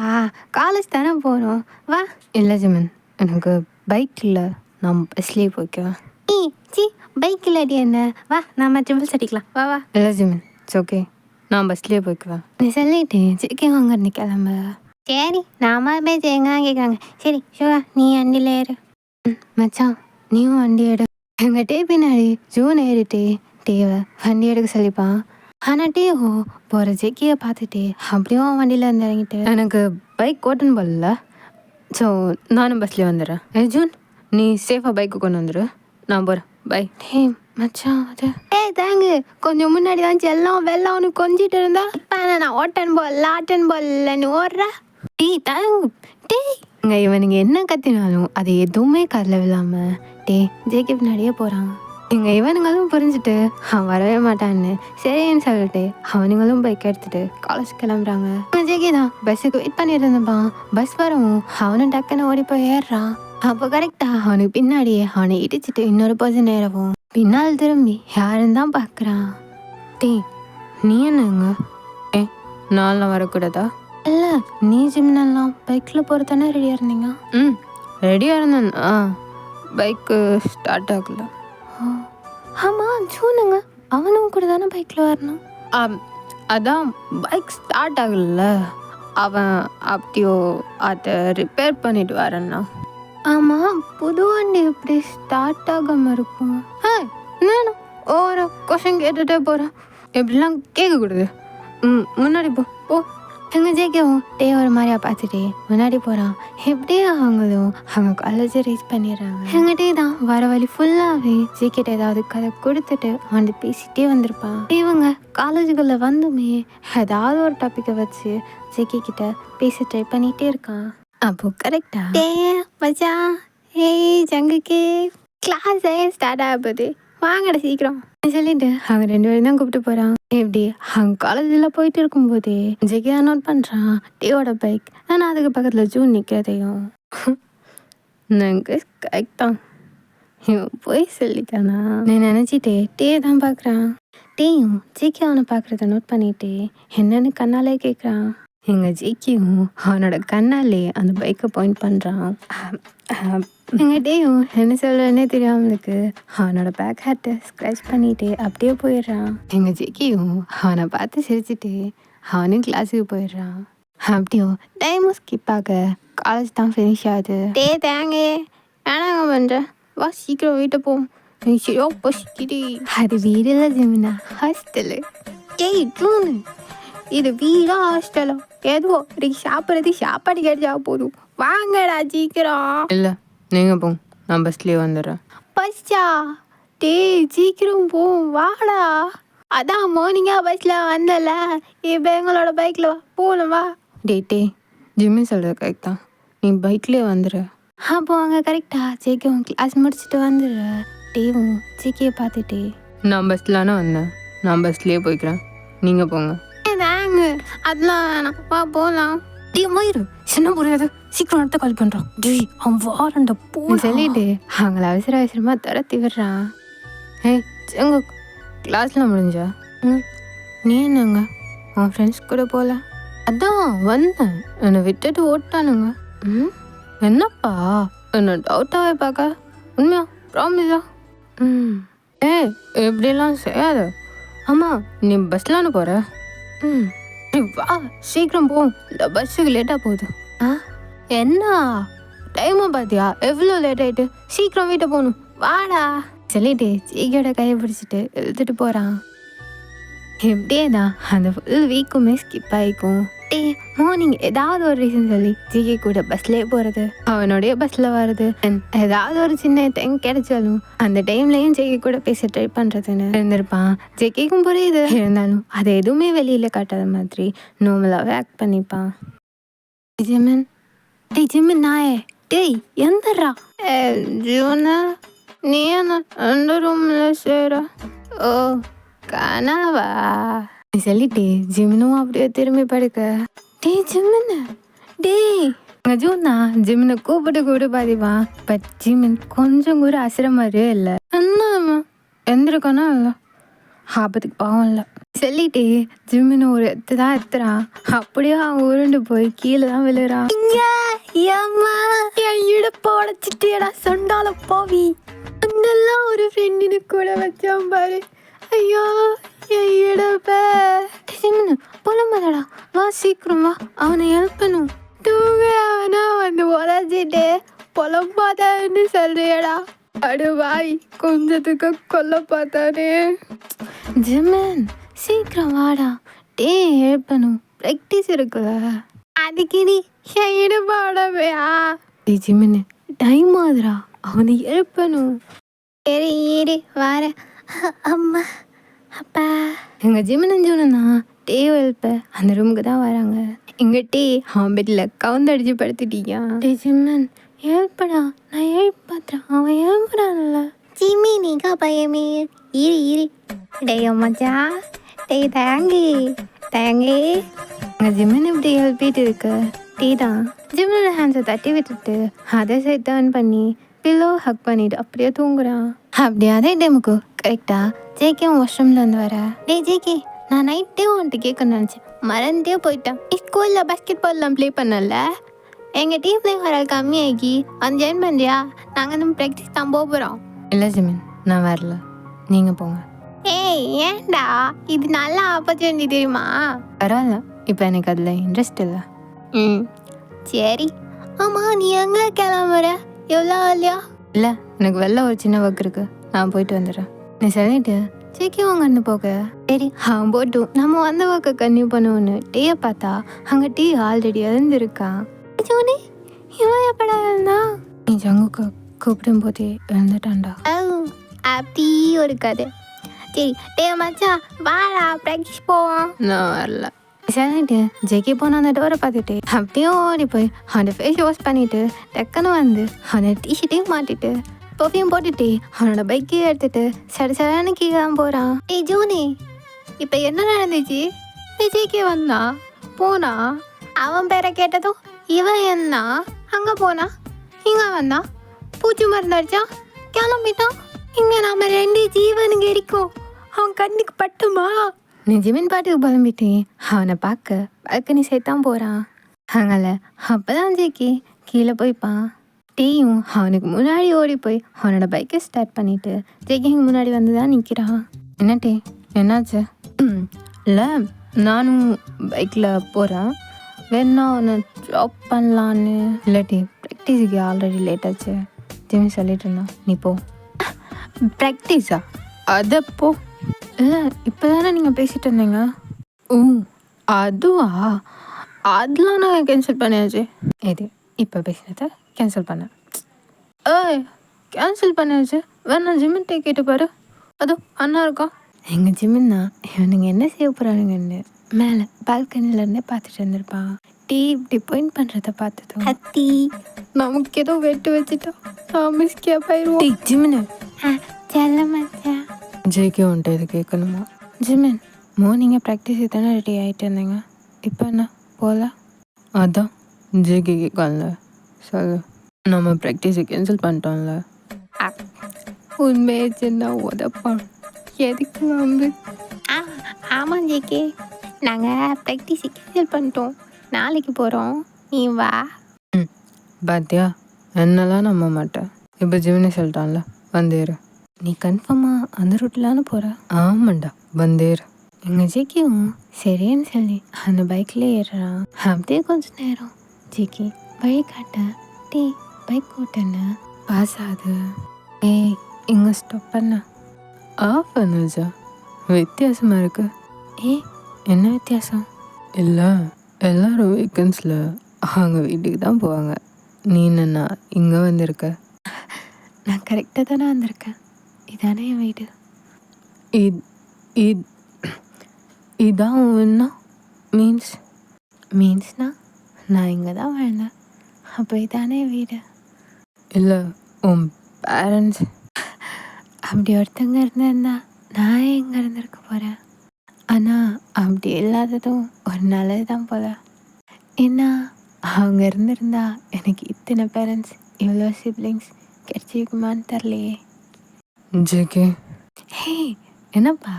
காலேஜ் தானே போகிறோம் வா. இல்லை ஜிமின், எனக்கு பைக் இல்லை, நான் பஸ்லேயே போய்க்கிறேன். சி பைக் இல்லாட்டி என்ன வா நம்ம ட்ரிபிள்ஸ் அடிக்கலாம் வா வா. இல்லை ஜிமின், இட்ஸ் ஓகே, நான் பஸ்லேயே போய்க்குவேன். நீ சொல்லிட்டு ஜேகே அங்கேருந்து கிளம்ப. சரி நாம போய் எங்க கேட்குறாங்க. சரி ஷோகா நீ வண்டியில் ஏறு. மச்சான் நீயும் வண்டி எடு. எங்கள் டே பின்னாடி ஜூன் ஏறிட்டு டேவை வண்டி எடுக்க சொல்லிப்பான். ஆனால் டேவோ போகிற ஜெக்கியை பார்த்துட்டு அப்படியும் வண்டியில் இருந்து இறங்கிட்டு எனக்கு பைக் ஓட்டுன்னு போடல, ஸோ நானும் பஸ்லேயே வந்துடுறேன். ஜூன் நீ சேஃபாக பைக்கு கொண்டு வந்துடு, நான் போகிறேன். பை. டே மச்சான் அது தேங்கு கொஞ்சம் முன்னாடி தான் எல்லாம் வெள்ளம்னு கொஞ்சிட்டு இருந்தா இப்போ நான் ஓட்டன் போல் ஆட்டன் போல்லன்னு ஓடுறா. டீ தேங்கு டே இங்கே இவனுங்க என்ன கத்தினாலும் அது எதுவுமே காதில் விழாமல் டே ஜேகே பின்னாடியே போகிறான். இங்கே இவனுங்களும் புரிஞ்சுட்டு அவன் வரவே மாட்டான்னு சரின்னு சொல்லிட்டு அவனுங்களும் பைக் எடுத்துட்டு காலேஜ் கிளம்புறாங்க. ஜேகே தான் பஸ்ஸுக்கு வெயிட் பண்ணிட்டு இருந்தப்பான். பஸ் வரவும் அவனும் டக்குன்னு ஓடி போய் ஏறுறான். அப்போ கரெக்டாக அவனுக்கு பின்னாடியே அவனை இடிச்சிட்டு இன்னொரு பர்சன் ஏறவும் பின்னால் திரும்பி யாருன்னு தான் பார்க்குறான். டே நீ என்னங்க நான்லாம் வரக்கூடாதா? இல்லை நீ ஜிம்னெல்லாம் பைக்கில் போகிறதானே ரெடியாக இருந்தீங்க? ரெடியாக இருந்தேன். பைக்கு ஸ்டார்ட் ஆகல. ஆமாம் ஜூனுங்க அவனும் கூட தானே பைக்கில் வரணும். அதான் பைக் ஸ்டார்ட் ஆகல, அவன் அப்படியோ அதை ரிப்பேர் பண்ணிட்டு வரேன்னா. ஆமாம் புது வண்டி எப்படி ஸ்டார்ட் ஆகாமல் இருக்கும்? நானும் ஒரு கொஷின் கேட்டுகிட்டே போகிறேன், எப்படிலாம் கேட்கக்கூடாது. முன்னாடி போ போ. எங்கள் ஜேகேவும் டே ஒரு மாதிரியா பார்த்துட்டே முன்னாடி போகிறான். எப்படியே அவங்களும் அவங்க காலேஜை ரீச் பண்ணிடுறாங்க. எங்கள் டே தான் வர வழி ஃபுல்லாகவே ஜேகிட்ட ஏதாவது கதை கொடுத்துட்டு அவன் பேசிகிட்டே வந்திருப்பான். இவங்க காலேஜுக்குள்ளே வந்துமே ஏதாவது ஒரு டாப்பிக்கை வச்சு ஜேகே கிட்ட பேச ட்ரை பண்ணிகிட்டே இருக்கான். அப்போ கரெக்டா டே மச்சான் ஏய் ஜங்குக்கே கிளாஸே ஸ்டார்ட் ஆக போகுது வாங்கடா சீக்கிரம் சொல்லிட்டு அவங்க 2 பேரும் தான் கூப்பிட்டு போகிறான். எப்படி அவங்க காலேஜில் போயிட்டு இருக்கும்போதே ஜெகே நோட் பண்ணுறான் டேவோட பைக். ஆனால் அதுக்கு பக்கத்தில் ஜூன் நிற்கிறதையும் நாங்கள் கரெக்ட் தான், இவன் போய் சொல்லிட்டானா நீ நினச்சிட்டே டே தான் பார்க்குறான். டேயும் ஜெகே அவனை பார்க்குறத நோட் பண்ணிட்டு என்னன்னு கண்ணாலே கேட்குறான். எங்கள் ஜேக்கியும் அவனோட கண்ணாலே அந்த பைக்கை பாயிண்ட் பண்ணுறான். எங்கள் டேயும் என்ன சொல்கிறேன்னே தெரியாமலுக்கு அவனோட பேக் ஹேட்டை ஸ்க்ராச் பண்ணிட்டு அப்படியே போயிடுறான். எங்கள் ஜேக்கியும் அவனை பார்த்து சிரிச்சுட்டு அவனும் கிளாஸுக்கு போயிடுறான். அப்படியும் டைமும் ஸ்கிப் ஆக காலேஜ் தான் ஃபினிஷ் ஆகுது. டே தேங்க வேணாங்க பண்ணுறேன் வா சீக்கிரம் வீட்டை போ. சரியா பசிக்கிட்டே. அது வீடு இல்லை ஜெமினா ஹாஸ்டலு. டேய் ஜூனு இது வீடா ஹாஸ்டலோ எதுவோ இன்னைக்கு சாப்பாடு கிடைச்சா போதும் வாங்கடா சீக்கிரம். இல்லை நீங்கள் போங்க, நான் பஸ்லேயே வந்துடுறேன். பஸ்ஸா டேய் சீக்கிரம் போ வாடா. அதான் மார்னிங்காக பஸ்ஸில் வந்தல இப்போ எங்களோட பைக்கில் வா போகணும் வா. டே ஜிம்மி சொல்கிறது கரெக்ட் தான், நீ பைக்லேயே வந்துடு. அப்போ அங்கே கரெக்டாக ஜேகேவும் கிளாஸ் முடிச்சுட்டு வந்துடுற. டேவும் ஜேகேயை பார்த்துட்டே நான் பஸ்லானே வந்தேன், நான் பஸ்லேயே போய்க்கிறேன், நீங்கள் போங்க. தாங்க அதெல்லாம் வேணாம் வா போகலாம். டே மயிறு என்ன புரியாது, சீக்கிரம் அடுத்த கால் பண்ணுறான். டேய் அவன் வாரண்ட போ சொல்லிட்டு அவங்கள அவசரமாக துரத்தி விடுறான். ஏய் எங்க கிளாஸ்லாம் முடிஞ்சா? நீ என்னங்க உன் ஃப்ரெண்ட்ஸ் கூட போகல? அதான் வந்தேன், என்னை விட்டுட்டு ஓட்டானுங்க. என்னப்பா என்ன டவுட்டாகவே பார்க்க? உண்மையா ப்ராமிஸா? ஏய் எப்படிலாம் செய்யாத. ஆமாம் நீ பஸ்லான்னு போகிற? வா சீக்கிரம் போ, இந்த பஸ்ஸுக்கு லேட்டாக போகுது. என்ன டைமை பார்த்தியா எவ்வளோ லேட் ஆகிட்டு, சீக்கிரம் வீட்டை போகணும் வாடா சொல்லிட்டு ஜேகேயோட கையை பிடிச்சிட்டு இழுத்துட்டு போகிறான். எப்படியே தான் அந்த ஃபுல் வீக்குமே ஸ்கிப் ஆகிக்கும். டே மார்னிங் ஏதாவது ஒரு ரீசன் சொல்லி ஜேகே கூட பஸ்லேயே போகிறது, அவனுடைய பஸ்ஸில் வர்றது, ஏதாவது ஒரு சின்ன டைம் கிடைச்சாலும் அந்த டைம்லையும் ஜேகே கூட பேச ட்ரை பண்ணுறதுன்னு இருந்திருப்பான். ஜேகேக்கும் புரியுது, இருந்தாலும் அதை எதுவுமே வெளியில் காட்டாத மாதிரி நார்மலாகவே ஆக்ட் பண்ணிப்பான். ஜிமின் டேய் ஜிமின் நாயே டேய் எந்தரா ஜூனா நீ என்ன அந்த ரூமில் சேர? ஓ கனவா சொல்லிட்டு ஜிமினும் அப்படியே திரும்பி படுக்க. டே ஜிமின் டேய் ஜூனா ஜிமினை கூப்பிட்டு பாதிப்பான். பட் ஜிமின் கொஞ்சம் கூட அசுற மாதிரியே இல்லை. என்ன எந்திருக்கானா இல்லை, ஆபத்துக்கு பாவம் இல்லை. சொல்லிட்டு ஜிம்மின்னு ஒரு தான் எத்துறான். அப்படியே அவன் உருண்டு போய் கீழே தான் விழுறான். என் இடுப்ப உடச்சிட்டியடா சொண்டால போவி. அங்கெல்லாம் ஒரு ஃப்ரெண்டினு கூட வச்சான் பாரு. ஐயோ என் இடுப்ப. ஜிம்மின்னு புலம்பதடா, வா சீக்கிரம் வா, அவனை ஹெல்ப் பண்ணும். தூங்க அவனா வந்து உதச்சிட்டு புலம்பாதான்னு சொல்றியடா. அடுவாய் கொஞ்சத்துக்கு கொல்ல பார்த்தானே. ஜிம்மன் சீக்கிரம் வாடா, டே ஹெல்ப் பண்ணும், ப்ராக்டிஸ் இருக்குல்ல. அதுக்கு நீ இடுபாடவையா? ஜிம்மன் டைம் ஆகுதுடா, அவனை ஹெல்ப் பண்ணும். சரி ஏடி வார. அம்மா அப்பா. எங்கள் ஜிம்மன் சொன்னா டே ஹெல்ப்ப அந்த ரூமுக்கு தான் வராங்க. எங்க டே அவன் பெட்டில் கவுந்தடிச்சு படுத்துட்டீங்க. டே ஜிம்மன் ஹெல்ப்படா, நான் ஹெல்ப் பார்த்துறேன், அவன் ஹெல்ப்டான்ல. ஜிம்மி நீக்கா பையமே இரு டேய் மச்சா, டேய் தேங்கி எங்கள் ஜிம்மன் இப்படி ஹெல்ப்பிட்டு இருக்கு. டீ தான் ஜிம்மனோட ஹேண்ட்ஸை தட்டி விட்டுட்டு அதை சைட் டர்ன் பண்ணி பில்லோ ஹக் பண்ணிட்டு அப்படியே தூங்குறான். அப்படி அதே டைமுக்கு கரெக்டாக ஜேகே வாஷ்ரூம்ல இருந்து வர. டே ஜேகே, நான் நைட்டே உன்ட்டு கேட்கணும்னு நினச்சேன், மறந்தே போயிட்டேன். ஸ்கூலில் பாஸ்கெட் பால்லாம் ப்ளே பண்ணல, எங்கள் டீம்லேயும் வர கம்மியாகி வந்து ஜாயின் பண்ணுறியா? நாங்கள் நம்ம ப்ராக்டிஸ் தான் போகிறோம். இல்லை ஜிமின், நான் வரல, நீங்கள் போங்க. ஏய் ஏன்டா, இது நல்ல ஆப்பர்ச்சுனிட்டி தெரியுமா? பரவாயில்ல, இப்போ எனக்கு அதில் இன்ட்ரெஸ்ட் இல்லை. சரி. ஆமாம், நீ எங்கே கிளம்புற? எவ்வளோ இல்லையா? இல்லை, எனக்கு வெளில ஒரு சின்ன ஒர்க் இருக்குது, நான் போயிட்டு வந்துடுறேன். நீ சொல்லிட்டு சேக்கி வாங்கன்னு போக. சரி அவன் போட்டும், நம்ம வந்த ஒர்க்கை கன்டினியூ பண்ணுவோன்னு டீயை பார்த்தா அங்கே டீ ஆல்ரெடி எழுந்திருக்கான். ஜோனி, இவன் எப்படா இருந்தா? நீ ஜங்குக்கு கூப்பிடும் போதே எழுந்துட்டான்டா. அப்படி ஒரு கதை. சரி டே மச்சா வாடா, ப்ராக்டிஸ் போவோம். நான் வரல. சரிட்டு ஜெகி போன அந்த டோரை பார்த்துட்டு அப்படியே ஓடி போய் அவனை ஃபேஸ் வாஷ் பண்ணிட்டு டக்குன்னு வந்து அவனை டிஷர்ட்டையும் மாட்டிட்டு பர்ஃப்யூம் போட்டுட்டு அவனோட பைக்கையும் எடுத்துட்டு சடசடான்னு கீழே தான் போகிறான். ஏய் ஜோனி, இப்போ என்ன நடந்துச்சு? ஜெகி வந்தா போனா, அவன் பேரை கேட்டதும் இவன் என்ன அங்கே போனா இங்கே வந்தா, பூச்சி மருந்தடிச்சா கிளம்பிட்டான். இங்கே நம்ம 2 ஜீவனுங்க இருக்கோம், அவன் கண்ணுக்கு பட்டுமா? நீ ஜிமின் பாட்டுக்கு புலம்பிட்டு அவனை பார்க்க பால்கனி சைத்தான் போகிறான். அங்கே அப்போ தான் ஜேக்கி கீழே போய்ப்பான். டீயும் அவனுக்கு முன்னாடி ஓடி போய் அவனோட பைக்கை ஸ்டார்ட் பண்ணிவிட்டு ஜேக்கிக்கு முன்னாடி வந்து தான் நிற்கிறான். என்ன டீ, என்னாச்சு? இல்லை, நானும் பைக்கில் போகிறேன், வேணா அவனை ட்ராப் பண்ணலான்னு. இல்லாட்டி ப்ராக்டிஸுக்கு ஆல்ரெடி லேட் ஆச்சு, ஜிமி சொல்லிட்டு இருந்தான். நீ போ. ப்ராக்டிஸா? அதை போ. இல்லை, இப்போ தானே நீங்கள் பேசிகிட்டு இருந்தீங்க. ஓ அதுவா? அதெலாம் நான் கேன்சல் பண்ணியாச்சு. இது இப்போ பேசினதை கேன்சல் பண்ணேன். ஏய் கேன்சல் பண்ணியாச்சு, வேணா ஜிம்மின்ட்டே கேட்டு பாரு, அதுவும் அண்ணா இருக்கா. எங்கள் ஜிம்மின்னா இவனுங்க என்ன செய்ய போகிறானுங்கன்னு மேலே பால்கனிலேருந்தே பார்த்துட்டு இருந்திருப்பான். டீ இப்படி பாயிண்ட் பண்ணுறத பார்த்ததும் கத்தி நமக்கு ஏதோ வெட்டு வச்சுட்டோம், நான் மிஸ்கே போயிடுவோம். டீ ஜிம்மின்னு செல்ல மச்சா. ஜேகே வந்துட்டு இது கேட்கணுமா? ஜிமின், மார்னிங்கே ப்ராக்டிஸுக்கு தானே ரெடி ஆகிட்டு இருந்தீங்க, இப்போ என்ன போகல? அதான் ஜேகே கேட்கல, சொல்லு. நம்ம ப்ராக்டிஸை கேன்சல் பண்ணிட்டோம்ல. உண்மையை சின்ன உதப்பான், எதுக்கு வந்து? ஆமாம் ஜேகே, நாங்கள் ப்ராக்டிஸை கேன்சல் பண்ணிட்டோம், நாளைக்கு போகிறோம், நீ வா. பாத்தியா, என்னெல்லாம் நம்ப மாட்டேன். இப்போ ஜிமினே சொல்லிட்டான்ல, வந்தேரு. நீ கன்ஃபார்மாக அந்த ரூட்லான்னு போகிற? ஆமாண்டா, வந்தேரு. எங்கள் ஜேக்கியும் சரின்னு சொல்லி அந்த பைக்கில் ஏறுறான். அப்படியே கொஞ்சம் நேரம் ஜேக்கி வழி காட்ட டீ பைக் ஓட்டுன்னு பாஸ் ஆகுது. ஏய் இங்கே ஸ்டாப் பண்ண. ஆஃப் பண்ணுச்சா? வித்தியாசமாக இருக்கு. என்ன வித்தியாசம்? இல்லை, எல்லோரும் வீக்கெண்ட்ஸில் அவங்க வீட்டுக்கு தான் போவாங்க, நீ என்னண்ணா இங்கே வந்திருக்க? நான் கரெக்டாக தானே வந்திருக்கேன், இதானே என் வீடு. இதான் ஒன்றா மீன்ஸ்னா நான் இங்கே தான் வாழ்ந்தேன், அப்போ இதானே வீடு. இல்லை, உன் பேரண்ட்ஸ் அப்படி ஒருத்தங்க இருந்திருந்தா நான் எங்கே இருந்திருக்க போகிறேன். ஆனால் அப்படி இல்லாததும் ஒரு நல்லது தான் போல. ஏன்னா அவங்க இருந்திருந்தா எனக்கு இத்தனை பேரண்ட்ஸ், இவ்வளோ சிப்ளிங்ஸ் கிடைச்சிருக்குமான்னு தரலையே. ஜேகே, ஹே என்னப்பா,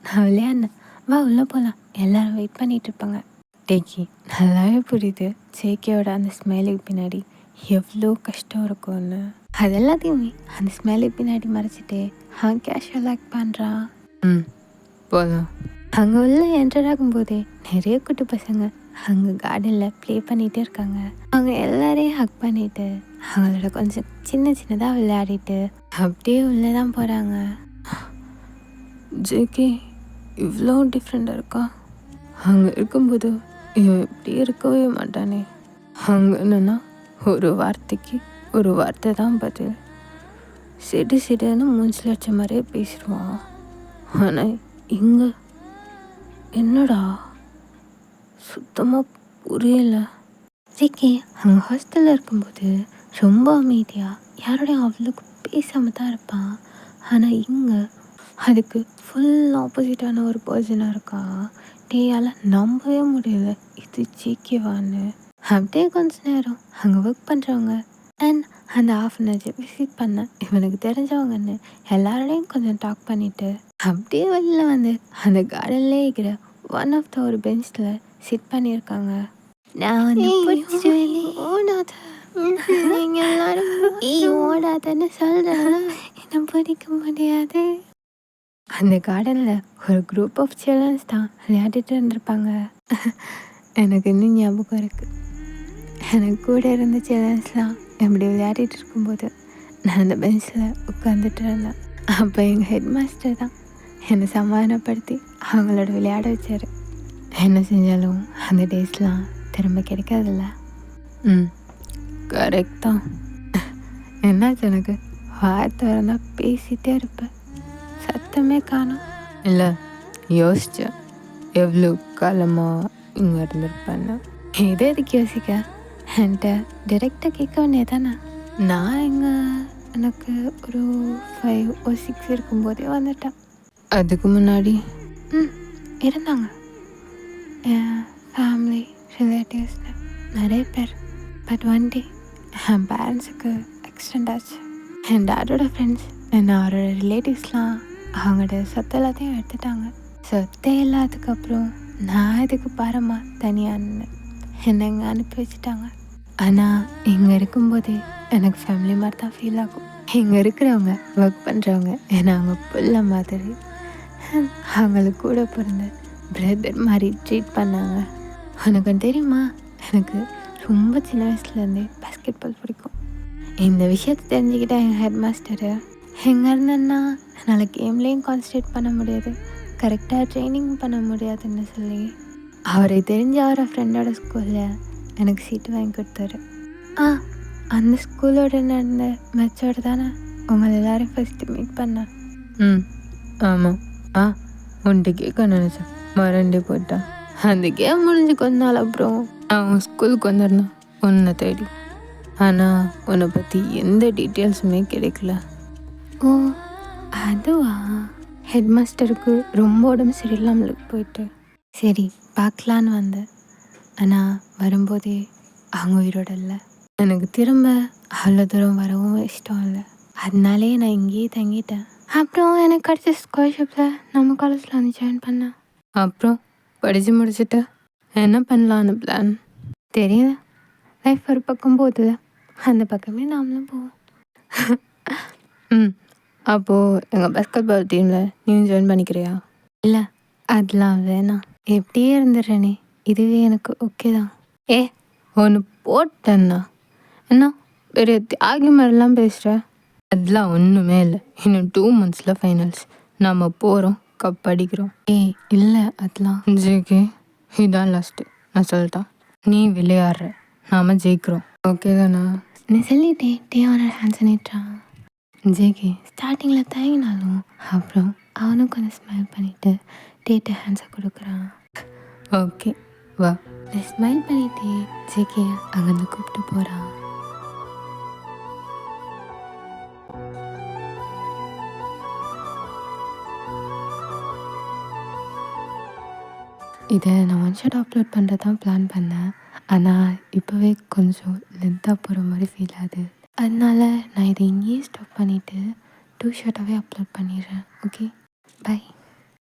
நான் விளையாடினேன், வா உள்ளே போகலாம், எல்லாரும் வெயிட் பண்ணிட்டு இருப்பாங்க. டேக்கி நல்லாவே புரியுது ஜேகேயோட அந்த ஸ்மைலுக்கு பின்னாடி எவ்வளோ கஷ்டம் இருக்கும்னு. அது எல்லாத்தையுமே அந்த ஸ்மைலுக்கு பின்னாடி மறைச்சிட்டு அவன் கேஷுவல் ஆக்ட் பண்ணுறான். போதும். அங்கே உள்ள என்டர் ஆகும்போதே நிறைய குட்டி பசங்க அங்கே கார்டனில் ப்ளே பண்ணிகிட்டே இருக்காங்க. அவங்க எல்லாரையும் ஹக் பண்ணிட்டு அவங்களோட கொஞ்சம் சின்னதாக விளையாடிட்டு அப்படியே உள்ளே தான் போகிறாங்க. ஜேகே இவ்வளோ டிஃப்ரெண்ட்டாக இருக்கா. அங்கே இருக்கும்போது இவன் இப்படி இருக்கவே மாட்டானே. அங்கே என்னன்னா ஒரு வார்த்தைக்கு ஒரு வார்த்தை தான் பதில். சிடுன்னு மூஞ்சில் வச்ச மாதிரியே பேசிடுவான். ஆனால் இங்கே என்னடா சுத்தமாக புரியல. ஜேகே அங்கே ஹாஸ்டலில் இருக்கும்போது ரொம்ப அமைதியாக யாரோடையும் அவ்வளோக்கு பேசாமல் தான் இருப்பான். ஆனால் இங்கே அதுக்கு ஃபுல் ஆப்போசிட்டான ஒரு பர்சனாக இருக்கா. டேயால் நம்பவே முடியல இது ஜேகேவான்னு. அப்படியே கொஞ்ச நேரம் அங்கே ஒர்க் பண்ணுறவங்க அண்ட் அந்த ½ விசிட் பண்ண இவனுக்கு தெரிஞ்சவங்கன்னு எல்லாரோடையும் கொஞ்சம் டாக் பண்ணிவிட்டு அப்படியே வெளில வந்து அந்த கார்டன்லேயே இருக்கிற ஒன் ஆஃப் த ஒரு பெஞ்சில் சிட் பண்ணியிருக்காங்க. நான் வந்து ஓடாத, நீங்கள் எல்லாரும் ஓடாதன்னு சொல்கிறேன், என்னை பிடிக்க முடியாது. அந்த கார்டனில் ஒரு குரூப் ஆஃப் சில்ட்ரன்ஸ் தான் விளையாடிட்டு இருந்திருப்பாங்க. எனக்கு இன்னும் ஞாபகம் இருக்குது. எனக்கு கூட இருந்த சில்ட்ரன்ஸ்லாம் எப்படி விளையாடிட்டு இருக்கும்போது நான் அந்த பெஞ்சில் உட்காந்துட்டு இருந்தேன். அப்போ எங்கள் ஹெட் மாஸ்டர் தான் என்னை சமாதானப்படுத்தி அவங்களோட விளையாட வச்சார். என்ன செஞ்சாலும் அந்த டேஸ்லாம் திரும்ப கிடைக்காதுல்ல. கரெக்ட் தான். என்னாச்சு, எனக்கு வார்த்தை இருந்தால் பேசிகிட்டே இருப்பேன், சத்தமே காணும். இல்லை யோசித்தேன் எவ்வளோ காலமாக இங்கே இருந்திருப்பேன்னு. எது எதுக்கு யோசிக்க, என்கிட்ட டிரெக்டாக கேட்க வேண்டியது தானே. நான் எனக்கு ஒரு 5 or 6 இருக்கும்போதே வந்துட்டேன். அதுக்கு முன்னாடி இருந்தாங்க என் ஃபேமிலி ரிலேட்டிவ்ஸில் நிறைய பேர். பட் ஒன் டே என் பேரண்ட்ஸுக்கு ஆக்சிடெண்ட் ஆச்சு. என் டேடோட ஃப்ரெண்ட்ஸ் என்ன அவரோட ரிலேட்டிவ்ஸ்லாம் அவங்களோட சொத்து எல்லாத்தையும் எடுத்துட்டாங்க. சொத்தே இல்லாததுக்கப்புறம் நான் இதுக்கு பாரமாக தனியான்னு என்னை இங்கே அனுப்பி வச்சுட்டாங்க. ஆனால் இங்கே இருக்கும்போதே எனக்கு ஃபேமிலி மாதிரி தான் ஃபீல் ஆகும். இங்கே இருக்கிறவங்க ஒர்க் பண்ணுறவங்க ஏன்னா அவங்க புள்ள மாதிரி, அவங்களுக்கு கூட பிறந்த பிரதர் மாதிரி ட்ரீட் பண்ணாங்க. உனக்கு தெரியுமா, எனக்கு ரொம்ப சின்ன வயசுலேருந்தே பாஸ்கெட் பால் பிடிக்கும். இந்த விஷயத்தை தெரிஞ்சுக்கிட்ட எங்கள் ஹெட் மாஸ்டரு எங்கே இருந்தேன்னா என்னால் கேம்லேயும் கான்சன்ட்ரேட் பண்ண முடியாது, கரெக்டாக ட்ரைனிங் பண்ண முடியாதுன்னு சொல்லி அவரை தெரிஞ்ச அவரை ஃப்ரெண்டோட ஸ்கூலில் எனக்கு சீட்டு வாங்கி கொடுத்தாரு. அந்த ஸ்கூலோட நடந்த மேட்சோடு தானே உங்களை எல்லோரும் ஃபஸ்ட்டு மீட் பண்ணேன். ஆமாம். உன்ட்டு கேட்க நினச்சேன், மறண்டே போயிட்டான். அந்த கேம் முடிஞ்சு கொஞ்ச நாள் அப்புறம் அவன் ஸ்கூலுக்கு வந்துருந்தான் உன்னை தேடி. ஆனால் உன்னை பற்றி எந்த டீட்டெயில்ஸுமே கிடைக்கல. ஓ அதுவா, ஹெட் மாஸ்டருக்கு ரொம்ப உடம்பு சரியில்லாமல் போயிட்டு சரி பார்க்கலான்னு வந்தேன். ஆனால் வரும்போதே அவங்க உயிரோட இல்லை. எனக்கு திரும்ப அவ்வளோ தூரம் வரவும் இஷ்டம் இல்லை, அதனாலே நான் இங்கேயே தங்கிட்டேன். அப்புறம் எனக்கு கிடச்ச ஸ்காலர்ஷிப்பில் நம்ம காலேஜில் வந்து ஜாயின் பண்ணேன். அப்புறம் படித்து முடிச்சுட்டு என்ன பண்ணலான்னு பிளான்? தெரியல, லைஃப் ஒரு பக்கம் போகுதுல, அந்த பக்கமே நாமளும் போவோம். அப்போது எங்கள் பாஸ்கெட் பால் டீமில் நீ ஜாயின் பண்ணிக்கிறியா? இல்லை அதெல்லாம் வேணாம், எப்படியே இருந்துடுறேனே, இதுவே எனக்கு ஓகே தான். ஒன்று போட்டேன்னா என்ன பெரிய தியாகி மாதிரிலாம் பேசுகிற? அதெல்லாம் ஒன்றுமே இல்லை. இன்னும் 2 months ஃபைனல்ஸ், நம்ம போகிறோம், கப் அடிக்கிறோம். இல்லை அதெல்லாம் ஜேகே இதான் லாஸ்ட்டு, நான் சொல்லிட்டேன். நீ விளையாடுற, நாம் ஜெயிக்கிறோம், ஓகே தானே? நீ சொல்லிட்டே டேவோட ஹேண்ட்ஸ் நீட்டான். ஜேகே ஸ்டார்டிங்கில் தயங்கினாலும் அப்புறம் அவனும் கொஞ்சம் ஸ்மைல் பண்ணிவிட்டு டேட்ட ஹேண்ட்ஸை கொடுக்குறான். ஓகே வா. நீ ஸ்மைல் பண்ணிவிட்டு ஜேகே அங்கேருந்து கூப்பிட்டு போகிறான். இதை நான் ஒன் ஷாட் அப்லோட் பண்ணுறது தான் பிளான் பண்ணேன். ஆனால் இப்போவே கொஞ்சம் லென்த்தாக போகிற மாதிரி ஃபீல் ஆகுது. அதனால நான் இதை இங்கேயே ஸ்டாப் பண்ணிவிட்டு 2 ஷார்ட்டாகவே அப்லோட் பண்ணிடுறேன். Okay, by.